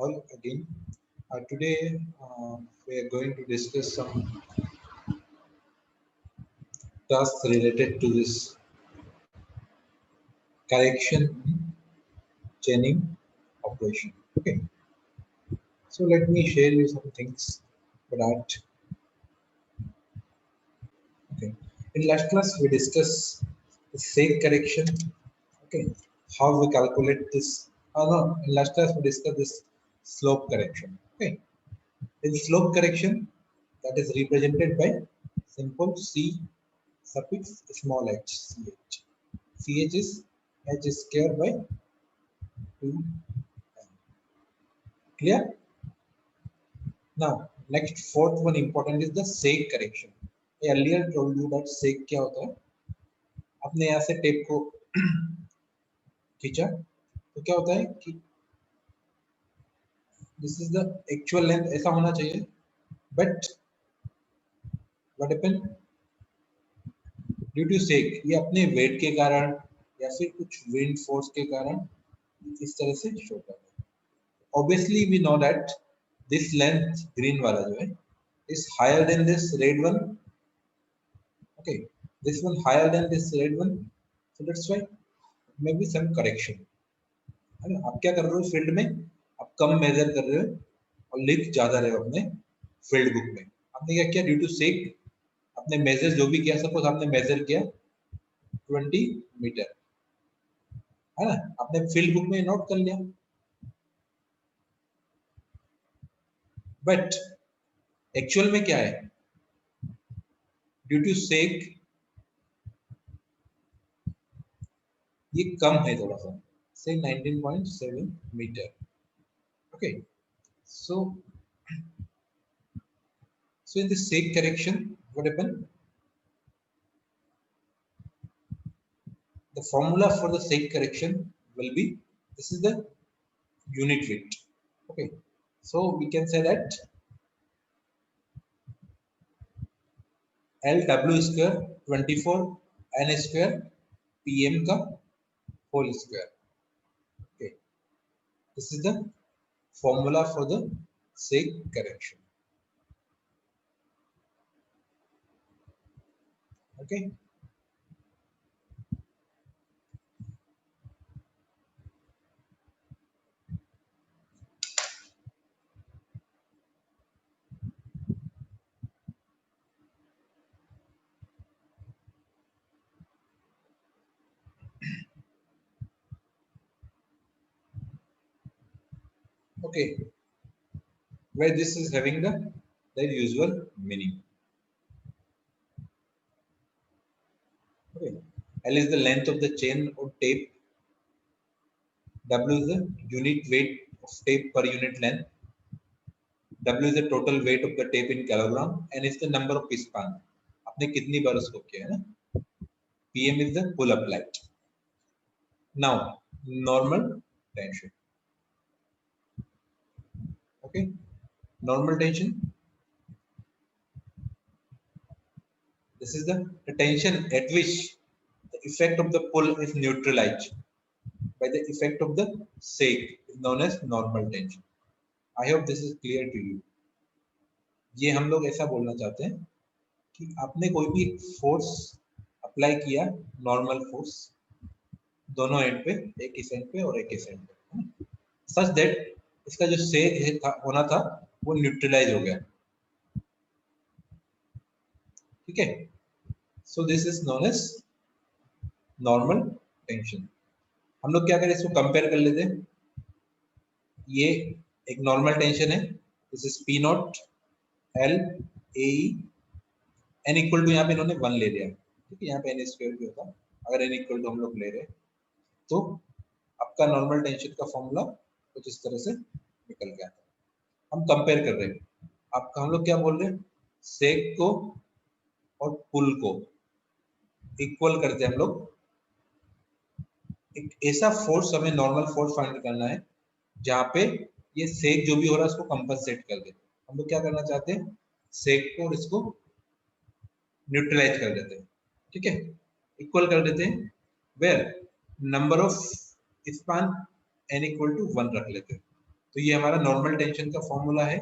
all again. Today we are going to discuss some tasks related to this correction chaining operation. Okay, so let me share you some things for that. Okay, in last class we discussed the sake correction. Okay, how we calculate this. No, in last class we discussed this slope correction. Okay, in slope correction, that is represented by simple C suffix small h, ch. Ch is h square by 2. Clear? Now, next fourth one important is the sake correction. I earlier told you that sake क्या होता है. आपने यहाँ से tape को खींचा तो क्या होता है कि this is the actual length ऐसा होना चाहिए, but what happen due to sag ये अपने वेट के कारण या फिर कुछ विंड फोर्स के कारण इस तरह से शो कर रहा है. Obviously we know that this length green वाला जो है is higher than this red one. Okay, this one higher than this red one, so that's why maybe some correction. है ना, आप क्या कर रहे हो फील्ड में, आप कम मेजर कर रहे हो और लिख ज्यादा रहे हो अपने फील्ड बुक में. आपने क्या किया ड्यू टू सेक, आपने मेजर जो भी किया, सपोज आपने मेजर किया 20 मीटर, है ना, आपने फील्ड बुक में नोट कर लिया, बट एक्चुअल में क्या है, ड्यू टू सेक ये कम है थोड़ा सा, say 19.7 meter. Okay, so in the sake correction what happened, the formula for the sake correction will be, this is the unit weight. Okay, so we can say that LW square 24 n square pm का whole square. Okay, this is the formula for the sake correction. Okay, okay, where this is having the their usual meaning. Okay, L is the length of the chain or tape. W is the unit weight of tape per unit length. W is the total weight of the tape in kilogram. N is the number of span. आपने कितनी बार उसको किया है ना. PM is the pull applied. Now normal tension. Okay, normal tension. This is the tension at which the effect of the pull is neutralized by the effect of the sake, is known as normal tension. I hope this is clear to you. ये हम लोग ऐसा बोलना चाहते हैं कि आपने कोई भी फोर्स अप्लाई किया, नॉर्मल फोर्स दोनों एंड पे, एक इस एंड पे और एक इस एंड पे, सच दैट इसका जो सेक होना था वो न्यूट्रलाइज हो गया. ठीक है, so this is known as normal tension. हम लोग क्या करें, इसको कंपेयर कर लेते हैं. ये एक नॉर्मल टेंशन है, this is P naught L A N equal to, यहाँ पे इन्होंने 1 ले लिया. ठीक है, यहाँ पे एन स्क्वायर भी होता, अगर एन इक्वल टू हम लोग ले रहे तो आपका नॉर्मल टेंशन का फॉर्मूला कुछ इस तरह से निकल गया. हम कंपेयर कर रहे हैं, आपका हम लोग क्या बोल रहे हैं, सेक को और पुल को इक्वल करते हैं हम लोग. एक ऐसा फोर्स, हमें नॉर्मल फोर्स फाइंड करना है जहां पे ये सेक जो भी हो रहा है उसको कंपनसेट कर दे. हम लोग क्या करना चाहते हैं, सेक को और इसको न्यूट्रलाइज कर देते हैं. ठीक है, इक्वल कर देते हैं, where number of span n equal to 1 रख लेते हैं. तो ये हमारा नॉर्मल टेंशन का फॉर्मूला है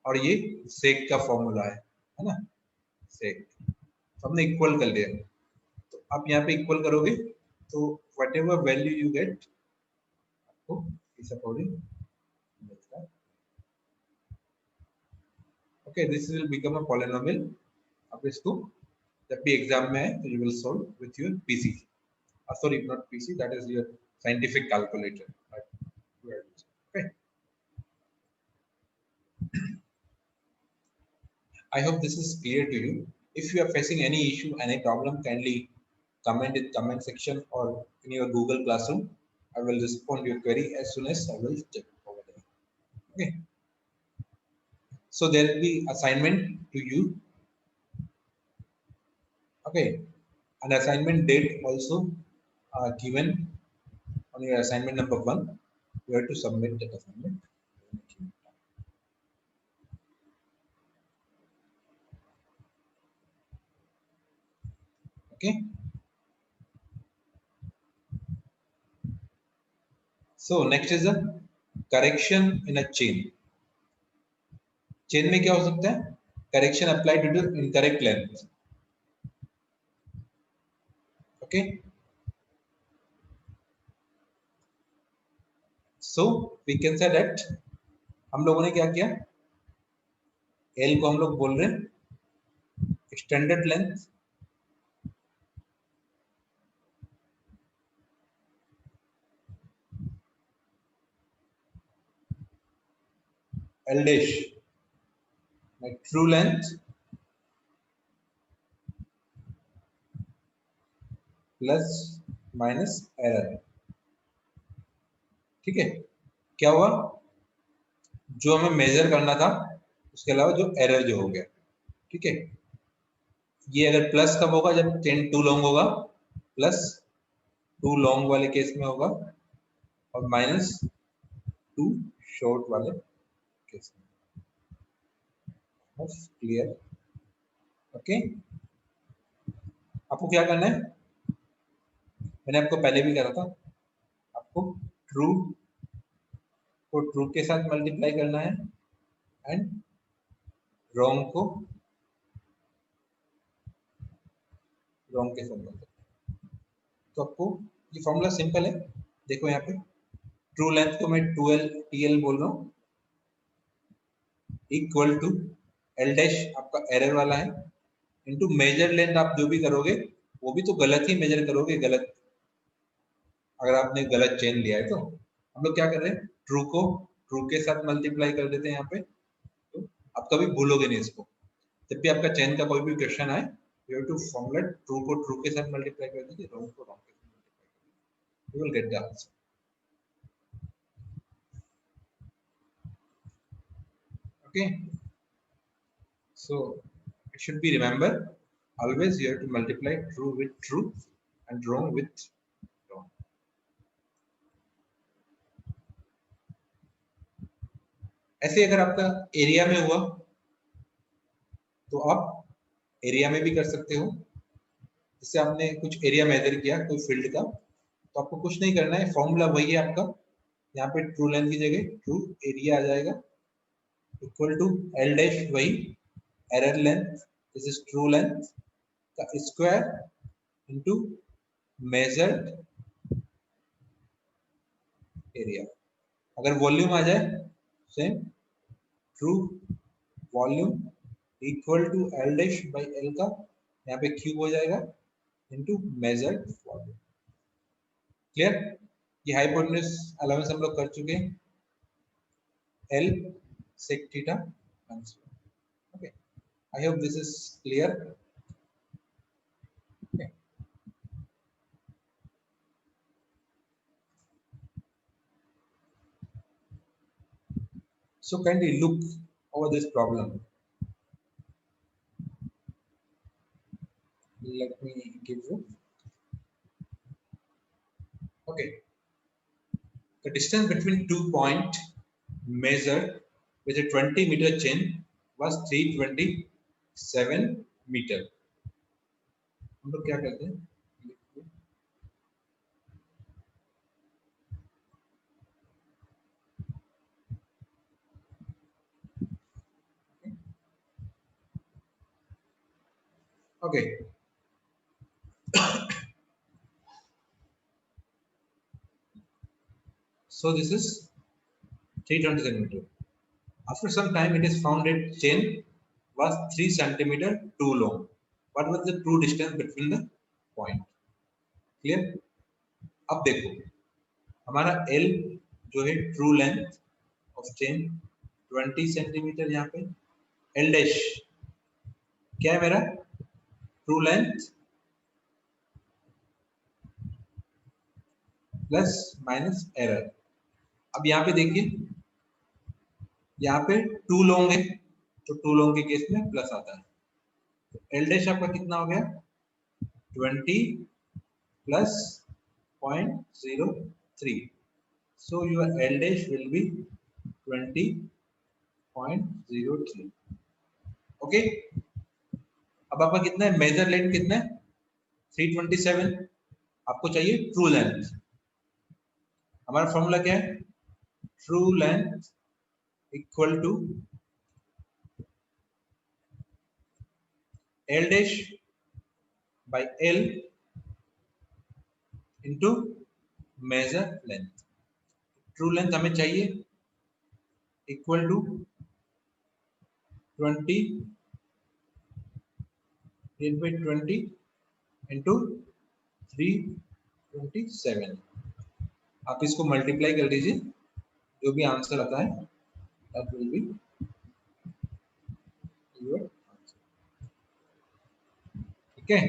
और ये सेक का फॉर्मूला है ना, सेक। तो हमने इक्वल कर लिया, तो आप यहाँ पे इक्वल करोगे तो what ever value you get आपको इस अकॉर्डिंग मिलता है। Okay, this will become a polynomial. अब इसको जब भी एग्जाम में है तो you will solve with your PC, sorry not PC, that is your scientific calculator, right? Okay, I hope this is clear to you. If you are facing any issue, any problem, kindly comment in comment section or in your Google Classroom. I will respond your query as soon as I will check over there. Okay, so there will be assignment to you. Okay, an assignment date also given on your assignment number 1. You have to submit that assignment. Okay, so next is a correction in a chain. Chain में क्या हो सकता है? Correction applied to the incorrect length. Okay, so we can say that हम लोगों ने क्या किया, एल को हम लोग बोल रहे हैं standard length, L dash true length plus minus error. ठीक है, क्या हुआ, जो हमें मेजर करना था उसके अलावा जो एरर जो हो गया। ठीक है, ये अगर प्लस कब होगा, जब चेन टू लॉन्ग होगा, प्लस टू लॉन्ग वाले केस में होगा, और माइनस टू शॉर्ट वाले केस में। क्लियर? ओके, आपको क्या करना है, मैंने आपको पहले भी कहा था, आपको ट्रू को ट्रू के साथ मल्टीप्लाई करना है एंड रॉन्ग को रॉन्ग के साथ मल्टीप्लाई। तो आपको ये फॉर्मूला सिंपल है, देखो यहाँ पे ट्रू लेंथ को मैं 2l TL बोल रहा हूँ, इक्वल टू एल डैश आपका एरर वाला है, इनटू मेजर लेंथ। आप जो भी करोगे वो भी तो गलत ही मेजर करोगे, गलत, अगर आपने गलत चेन लिया है तो। हम लोग क्या कर रहे हैं, ट्रू को ट्रू के साथ मल्टीप्लाई कर देते हैं यहाँ पे, तो आप कभी भूलोगे नहीं इसको। जब भी आपका चेन का कोई भी क्वेश्चन आए, you have to formulate true को ट्रू के साथ मल्टीप्लाई कर दीजिए, रॉन्ग को रॉन्ग के साथ मल्टीप्लाई कर दीजिए, you will get the answer. Okay, so it should be remember, always you have to multiply true with true and wrong with wrong. ऐसे अगर आपका एरिया में हुआ तो आप एरिया में भी कर सकते हो। जैसे आपने कुछ एरिया मेजर किया कोई फील्ड का, तो आपको कुछ नहीं करना है, फॉर्मूला वही है आपका, यहाँ पे ट्रू लेंथ की जगह ट्रू एरिया आ जाएगा, इक्वल टू एल डैश वही error length, this is true length का स्क्वायर इनटू मेजर्ड एरिया। अगर वॉल्यूम आ जाए, same true volume equal to L dash by L का यहाँ पे क्यूब हो जाएगा इनटू मेजर्ड वॉल्यूम। क्लियर? ये हाइपोटेन्यूज अलाउंस हम लोग कर चुके हैं, L sec theta. Okay, I hope this is clear. So kindly look over this problem. Let me give you. Okay, the distance between 2 points measured with a 20-meter chain was 327 meter. हम लोग क्या कहते हैं, Okay. So this is 320 centimeter. After some time, it is found that chain was 3 centimeter too long. What was the true distance between the point? Clear? अब देखो हमारा L जो है true length of chain 20 centimetre, यहाँ पे L dash क्या है मेरा true length plus minus error. अब यहाँ पे देखिए, यहाँ पे टू लॉन्ग है तो टू लॉन्ग के केस में प्लस आता है, तो एल डैश आपका कितना हो गया 20 plus 0.03, so your L dash will be 20.03. Okay, अब आपका कितना है मेजर लेंथ कितना है 327, आपको चाहिए ट्रू लेंथ। हमारा फॉर्मूला क्या है true length equal to L dash by L into measure length. True length हमें चाहिए इक्वल टू 20 इंटू 327। आप इसको मल्टीप्लाई कर दीजिए, जो भी आंसर आता है that will be your answer. ठीक है,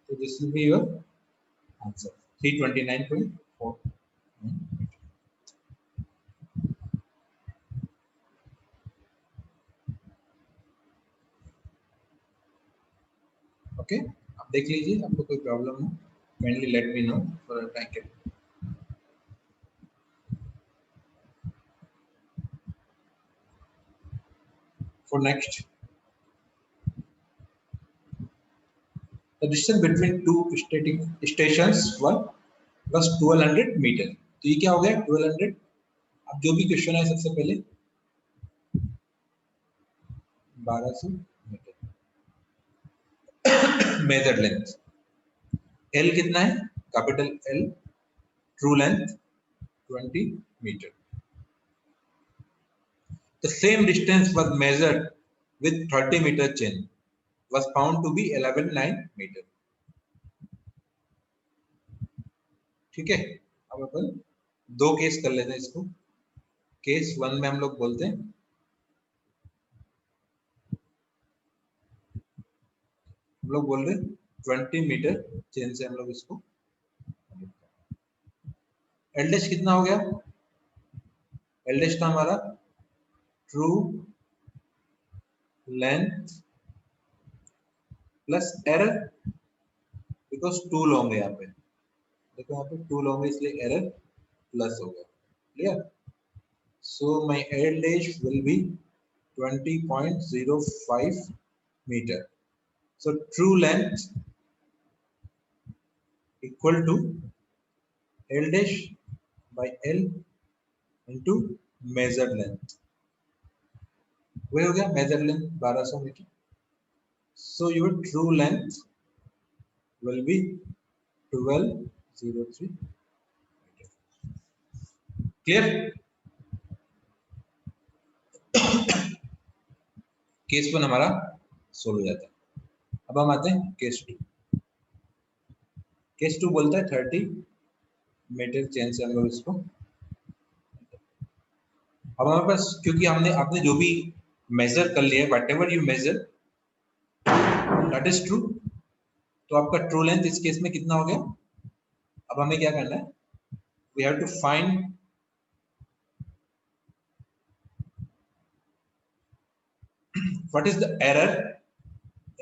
तो this will be your answer 329.4. Okay, आप देख लीजिए, आपको कोई प्रॉब्लम हो kindly let me know for I can for next. The distance between two stations was 1200 meter. तो ये क्या हो गया 1200। अब जो भी क्वेश्चन है सबसे पहले 1200 मीटर मेजर लेंथ, L कितना है capital L, true length 20 meter. The same distance was measured with 30 meter chain was found to be 11.9 meter. ठीक है, अब अपन दो केस कर लेते हैं इसको। केस 1 में हम लोग बोलते हैं हम लोग बोल रहे 20 मीटर चेन से हम लोग इसको एल डैश कितना हो गया, एल डैश था हमारा true length plus error, because too long है यहाँ पे, देखो यहाँ पे टू लॉन्ग है इसलिए एरर प्लस हो गया। Clear? So my L dash will be 20.05 meter. So true length equal to L dash by L into measured length। वही हो गया measured length 1200 meter. So your true length will be 1203 meter। Clear? Case 1 हमारा solve हो जाता है। अब हम आते हैं केस 2। केस 2 बोलता है 30 मीटर चेन से हम लोग इसको, अब हमारे पास क्योंकि आपने जो भी मेजर कर लिया है whatever you measure that is true, तो आपका ट्रू लेंथ इस केस में कितना हो गया। अब हमें क्या करना है, we have to find what is the error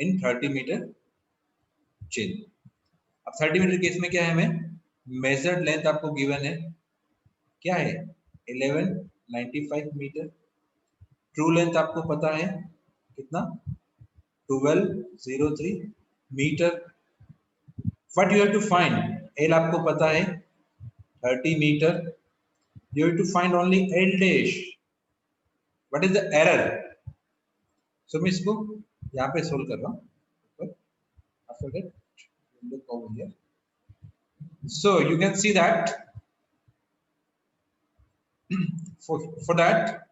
in 30 meter chain. अब 30 मीटर केस में क्या है, हमें मेजर्ड लेंथ आपको गिवन है क्या है 1195 मीटर, ट्रू लेंथ आपको पता है कितना 1203 metre. What you have to find, L आपको पता है 30 metre, you have to find only L dash, what is the error. So मैं इसको यहाँ पे सोल्व कर रहा हूँ। after that, look over here. So you can see that for that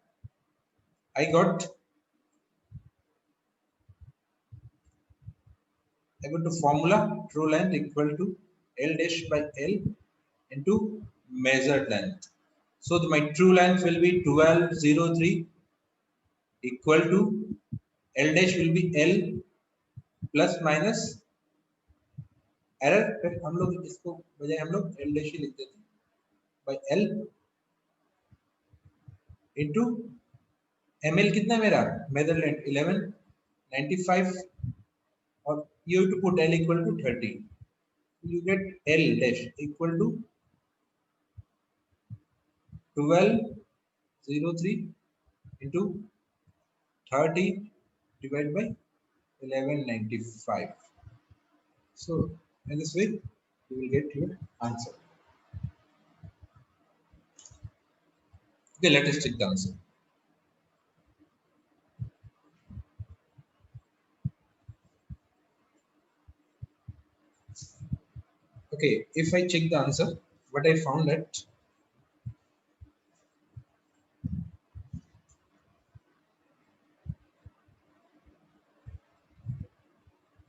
I got the formula true length equal to L dash by L into measured length. So my true length will be 1203 equal to L dash will be L plus minus error हम लोग इसको बजाय हम लोग L dash ही लिख देते by L into ml कितना मेरा मेजर लेंथ 1195 और you have to put L equal to 30. You get L dash equal to 1203 into 30 divided by 1195. So in this way you will get your answer. Okay, let us check the answer. Okay, if I check the answer, what I found that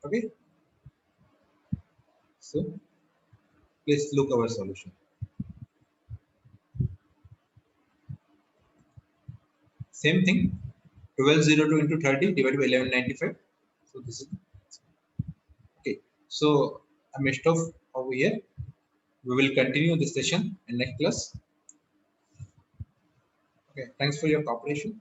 okay, so please look our solution. Same thing, 1202 into 30 divided by 1195. So this is okay. So I may stop over here. We will continue this session in next class. Okay, thanks for your cooperation.